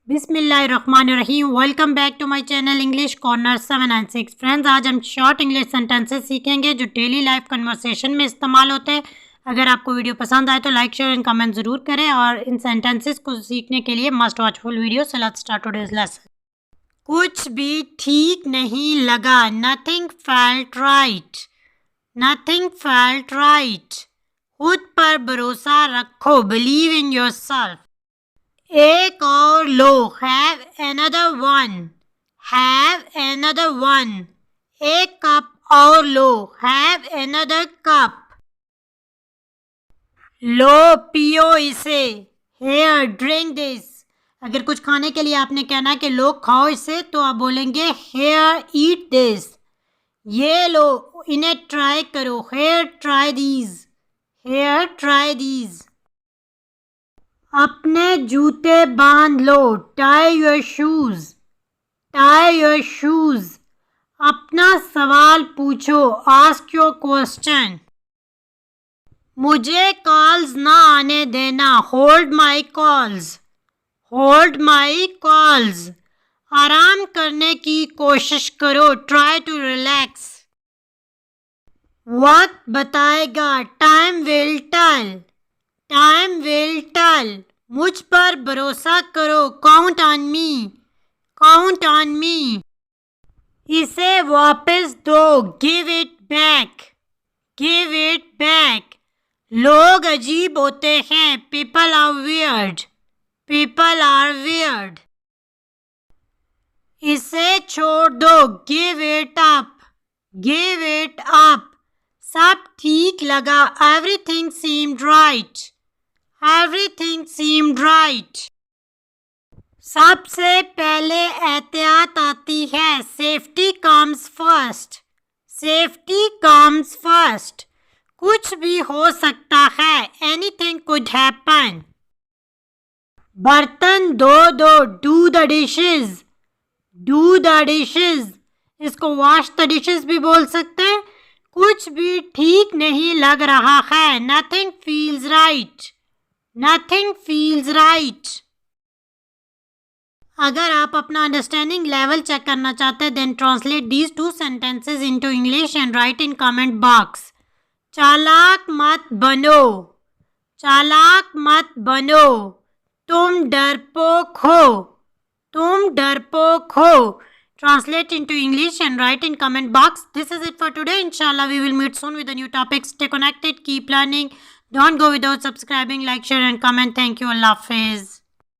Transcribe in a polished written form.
बिस्मिल्लाहिर्रहमानिर्रहीम। Welcome back to my channel English corner 7 and 6। Friends, आज हम शॉर्ट इंग्लिश सेंटेंसेस सीखेंगे जो डेली लाइफ कन्वर्सेशन में इस्तेमाल होते हैं। अगर आपको वीडियो पसंद आए तो लाइक शेयर एंड कमेंट ज़रूर करें और इन सेंटेंसेस को सीखने के लिए must watch full video. So let's start today's lesson. कुछ भी ठीक नहीं लगा। Nothing felt right. Nothing felt right. खुद पर भरोसा रखो। Believe in yourself. एक और लो। Have another one. Have another one. एक कप और लो। Have another cup. लो, पियो इसे। Here, drink this. अगर कुछ खाने के लिए आपने कहना कि लो खाओ इसे, तो आप बोलेंगे Here, eat this. ये लो, इन्हें ट्राई करो। Here, try these. Here, try these. अपने जूते बांध लो। Tie your shoes. Tie your shoes. अपना सवाल पूछो। Ask your question. मुझे कॉल्स ना आने देना। Hold my calls. Hold my calls. आराम करने की कोशिश करो। Try to relax. वक्त बताएगा। Time will tell. Time will tell. मुझ पर भरोसा करो। Count on me. Count on me. इसे वापस दो। Give it back. Give it back. लोग अजीब होते हैं। People are weird. People are weird. इसे छोड़ दो। Give it up. Give it up. सब ठीक लगा। Everything seemed right. Everything seemed right. सबसे पहले एहतियात आती है। Safety comes first. Safety comes first. कुछ भी हो सकता है। Anything could happen. बर्तन धो दो। Do the dishes. Do the dishes. इसको wash the dishes भी बोल सकते हैं। कुछ भी ठीक नहीं लग रहा है। Nothing feels right. Nothing feels right. अगर आप अपना अंडरस्टैंडिंग लेवल चेक करना चाहते हैं then translate these two sentences into English and write in comment box. चालाक मत बनो। चालाक मत बनो। तुम डरपोक हो। तुम डरपोक हो। Translate into English and write in comment box. This is it for today. Inshallah, we will meet soon with a new topic. Stay connected. Keep learning. Don't go without subscribing. Like, share and comment. Thank you. Allah Hafiz.